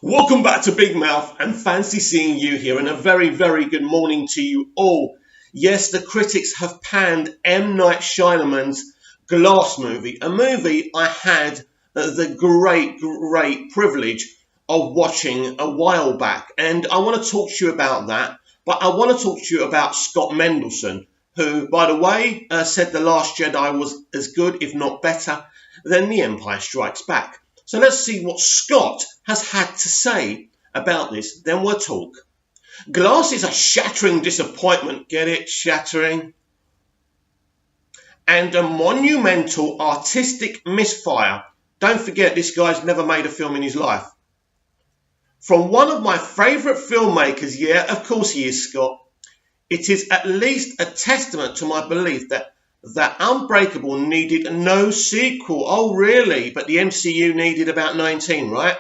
Welcome back to Big Mouth and fancy seeing you here, and a very, very good morning to you all. Yes, the critics have panned M. Night Shyamalan's Glass movie, a movie I had the great privilege of watching a while back, and I want to talk to you about that, but I want to talk to you about Scott Mendelsohn, who, by the way, said The Last Jedi was as good, if not better, than The Empire Strikes Back. So let's see what Scott has had to say about this, then we'll talk. Glass is a shattering disappointment, get it? Shattering. And a monumental artistic misfire. Don't forget, this guy's never made a film in his life. From one of my favourite filmmakers, yeah, of course he is, Scott. It is at least a testament to my belief that Unbreakable needed no sequel. Oh, really? But the MCU needed about 19, right?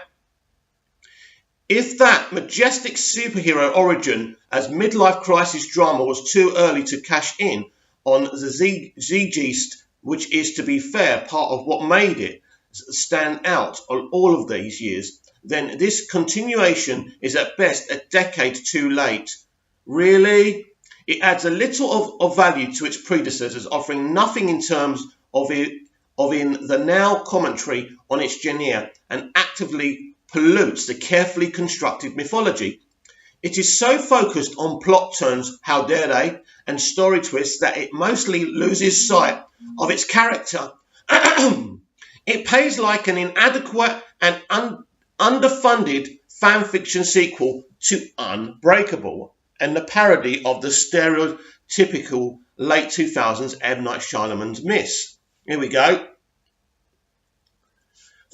If that majestic superhero origin as midlife crisis drama was too early to cash in on the zeitgeist, which is, to be fair, part of what made it stand out on all of these years, then this continuation is at best a decade too late. Really? It adds a little of value to its predecessors, offering nothing in terms of in the now commentary on its genre, and actively pollutes the carefully constructed mythology. It is so focused on plot turns, how dare they, and story twists that it mostly loses sight of its character. It pays like an inadequate and underfunded fan fiction sequel to Unbreakable, and the parody of the stereotypical late 2000s M. Night Shyamalan's miss. Here we go.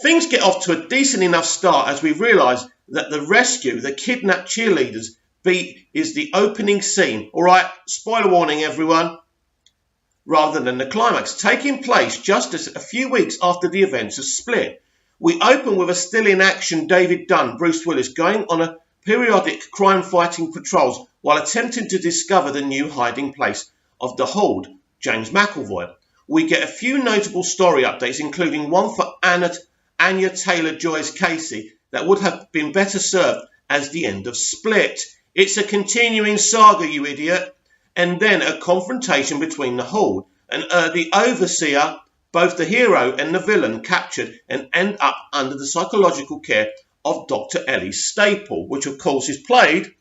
Things get off to a decent enough start as we realise that the rescue, the kidnapped cheerleaders beat is the opening scene. All right, spoiler warning, everyone. Rather than the climax, taking place just a few weeks after the events of Split. We open with a still in action David Dunn, Bruce Willis, going on a periodic crime-fighting patrols while attempting to discover the new hiding place of the Hold, James McAvoy. We get a few notable story updates, including one for Anya Taylor-Joy's Casey that would have been better served as the end of Split. It's a continuing saga, you idiot. And then a confrontation between the Hold and the Overseer, both the hero and the villain captured and end up under the psychological care of Dr. Ellie Staple, which of course is played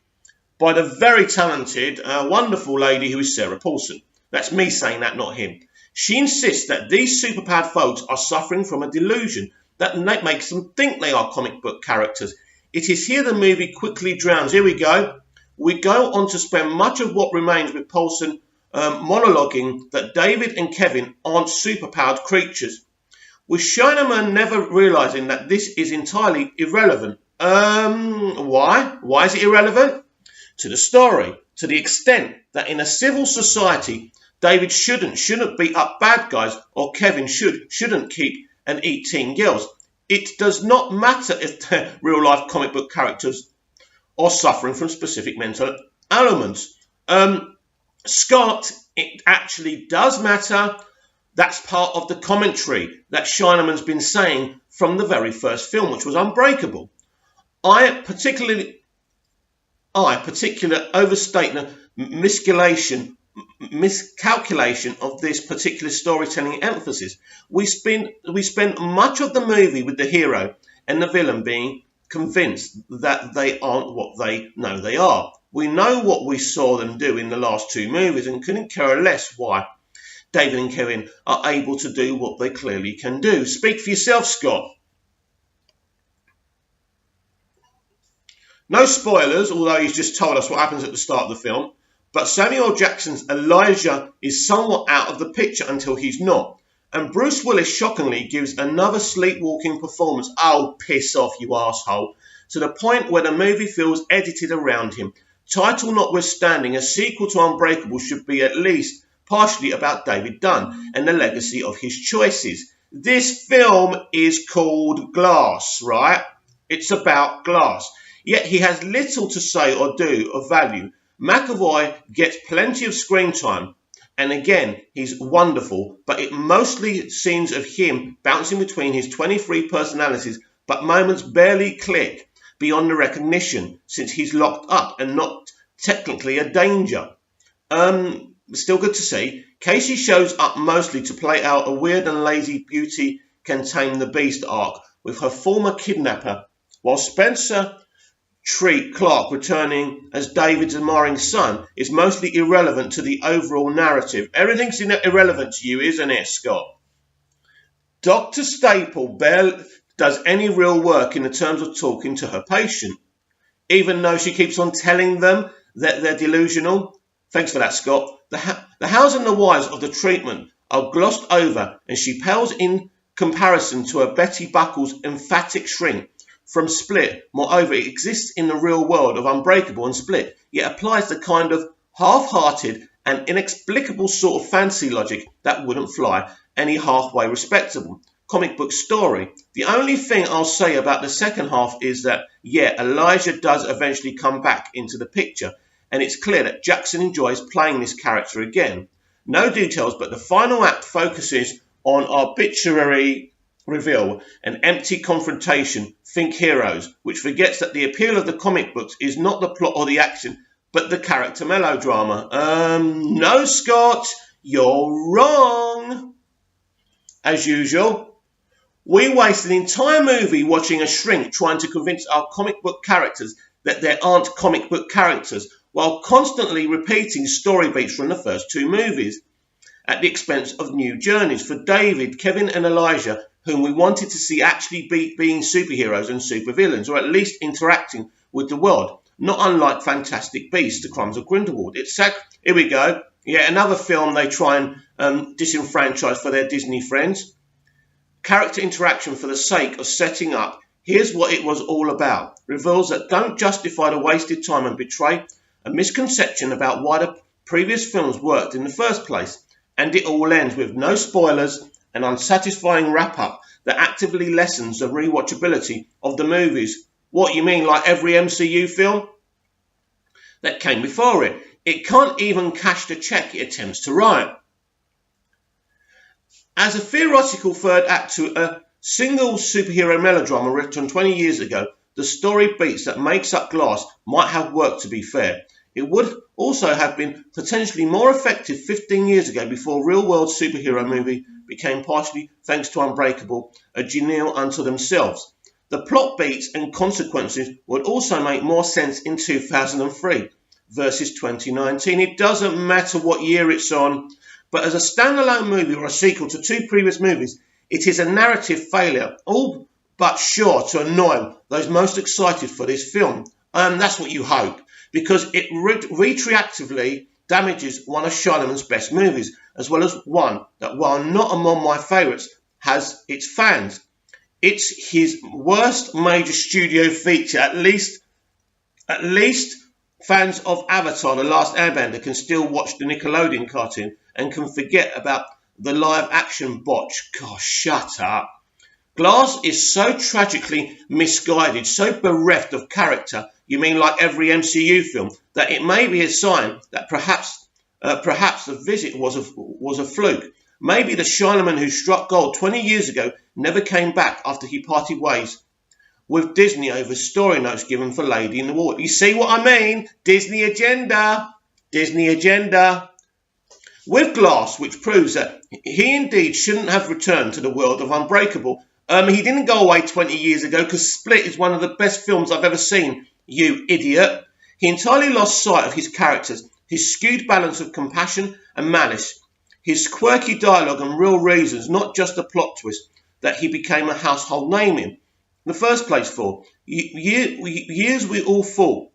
by the very talented, wonderful lady who is Sarah Paulson. That's me saying that, not him. She insists that these superpowered folks are suffering from a delusion that makes them think they are comic book characters. It is here the movie quickly drowns. Here we go. We go on to spend much of what remains with Paulson monologuing that David and Kevin aren't superpowered creatures, with Shyamalan never realising that this is entirely irrelevant. Why? Why is it irrelevant? To the story, to the extent that in a civil society, David shouldn't beat up bad guys, or Kevin shouldn't keep and eat teen girls. It does not matter if they're real-life comic book characters or suffering from specific mental ailments. Scott, it actually does matter. That's part of the commentary that Shyamalan's been saying from the very first film, which was Unbreakable. I particularly overstate the miscalculation of this particular storytelling emphasis. We spend much of the movie with the hero and the villain being convinced that they aren't what they know they are. We know what we saw them do in the last two movies and couldn't care less why David and Kevin are able to do what they clearly can do. Speak for yourself, Scott. No spoilers, although he's just told us what happens at the start of the film. But Samuel L. Jackson's Elijah is somewhat out of the picture until he's not. And Bruce Willis shockingly gives another sleepwalking performance. Oh, piss off, you asshole. To the point where the movie feels edited around him. Title notwithstanding, a sequel to Unbreakable should be at least partially about David Dunn and the legacy of his choices. This film is called Glass, right? It's about Glass. Yet he has little to say or do of value. McAvoy gets plenty of screen time, and again, he's wonderful, but it mostly scenes of him bouncing between his 23 personalities, but moments barely click. beyond the recognition, since he's locked up and not technically a danger. Still good to see. Casey shows up mostly to play out a weird and lazy Beauty Can Tame the Beast arc with her former kidnapper, while Spencer Treat Clark returning as David's admiring son is mostly irrelevant to the overall narrative. Everything's irrelevant to you, isn't it, Scott? Dr. Staple barely does any real work in the terms of talking to her patient, even though she keeps on telling them that they're delusional. Thanks for that, Scott. The hows and the whys of the treatment are glossed over, and she pales in comparison to her Betty Buckles' emphatic shrink from Split. Moreover, it exists in the real world of Unbreakable and Split, yet applies the kind of half-hearted and inexplicable sort of fancy logic that wouldn't fly any halfway respectable comic book story. The only thing I'll say about the second half is that, yeah, Elijah does eventually come back into the picture, and it's clear that Jackson enjoys playing this character again. No details, but the final act focuses on arbitrary reveal, an empty confrontation, think heroes, which forgets that the appeal of the comic books is not the plot or the action, but the character melodrama. No, Scott, you're wrong. As usual, we waste an entire movie watching a shrink trying to convince our comic book characters that there aren't comic book characters, while constantly repeating story beats from the first two movies, at the expense of new journeys for David, Kevin and Elijah, whom we wanted to see actually being superheroes and supervillains, or at least interacting with the world, not unlike Fantastic Beasts, The Crimes of Grindelwald. Here we go, yet another film they try and disenfranchise for their Disney friends. Character interaction for the sake of setting up, here's what it was all about, reveals that don't justify the wasted time and betray a misconception about why the previous films worked in the first place. And it all ends with no spoilers, an unsatisfying wrap-up that actively lessens the rewatchability of the movies. What, you mean like every MCU film that came before it? It can't even cash the check it attempts to write. As a theoretical third act to a single superhero melodrama written 20 years ago, the story beats that makes up Glass might have worked, to be fair. It would also have been potentially more effective 15 years ago, before real-world superhero movie became, partially thanks to Unbreakable, a genre unto themselves. The plot beats and consequences would also make more sense in 2003 versus 2019. It doesn't matter what year it's on, but as a standalone movie or a sequel to two previous movies, it is a narrative failure, all but sure to annoy those most excited for this film. That's what you hope, because it retroactively damages one of Charlemagne's best movies, as well as one that, while not among my favourites, has its fans. It's his worst major studio feature. At least fans of Avatar: The Last Airbender can still watch the Nickelodeon cartoon and can forget about the live-action botch. Gosh, shut up. Glass is so tragically misguided, so bereft of character, you mean like every MCU film, that it may be a sign that perhaps the visit was a fluke. Maybe the Charlemagne who struck gold 20 years ago never came back after he parted ways with Disney over story notes given for Lady in the Water. You see what I mean? Disney agenda. Disney agenda. With Glass, which proves that he indeed shouldn't have returned to the world of Unbreakable. He didn't go away 20 years ago, because Split is one of the best films I've ever seen, you idiot. He entirely lost sight of his characters, his skewed balance of compassion and malice, his quirky dialogue and real reasons, not just a plot twist that he became a household name in the first place for. Years we all thought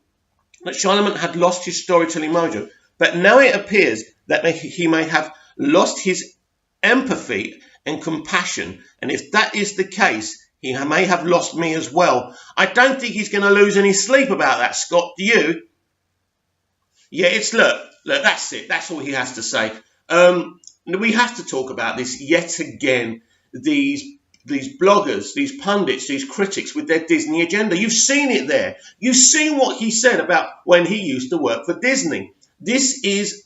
that Charlemagne had lost his storytelling mojo, but now it appears that he may have lost his empathy and compassion, and if that is the case, he may have lost me as well. I don't think he's going to lose any sleep about that, Scott. Do you? Yeah, look, that's it. That's all he has to say. We have to talk about this yet again. These bloggers, these pundits, these critics with their Disney agenda. You've seen it there. You've seen what he said about when he used to work for Disney. This is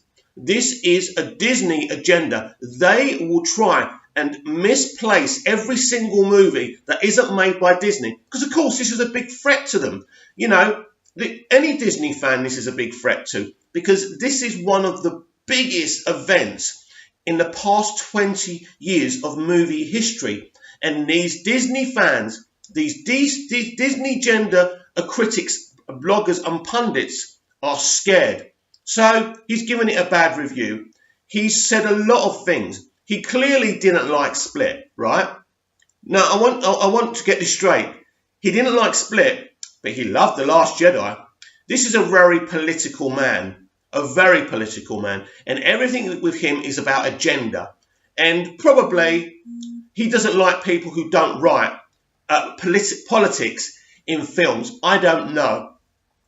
a Disney agenda. They will try and misplace every single movie that isn't made by Disney. Because, of course, this is a big threat to them. You know, any Disney fan, this is a big threat to, because this is one of the biggest events in the past 20 years of movie history. And these Disney fans, these Disney gender critics, bloggers and pundits are scared. So he's given it a bad review. He's said a lot of things. He clearly didn't like Split, right? Now, I want to get this straight. He didn't like Split, but he loved The Last Jedi. This is a very political man, and everything with him is about agenda. And probably he doesn't like people who don't write politics in films. I don't know.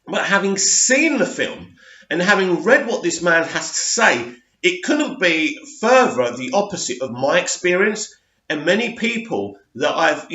But having seen the film and having read what this man has to say, it couldn't be further the opposite of my experience and many people that I've,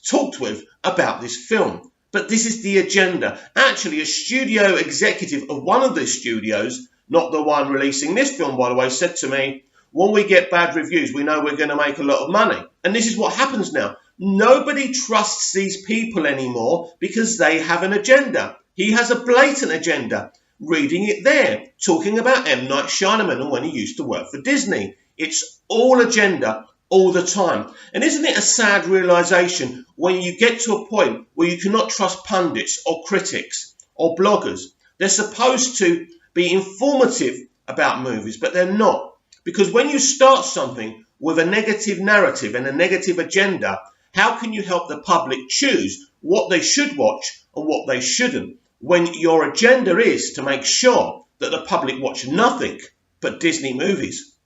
talked with about this film. But this is the agenda. Actually, a studio executive of one of the studios, not the one releasing this film, by the way, said to me, when we get bad reviews, we know we're going to make a lot of money. And this is what happens now. Nobody trusts these people anymore because they have an agenda. He has a blatant agenda. Reading it there, talking about M. Night Shyamalan and when he used to work for Disney. It's all agenda all the time. And isn't it a sad realization when you get to a point where you cannot trust pundits or critics or bloggers? They're supposed to be informative about movies, but they're not. Because when you start something with a negative narrative and a negative agenda, how can you help the public choose what they should watch and what they shouldn't, when your agenda is to make sure that the public watch nothing but Disney movies?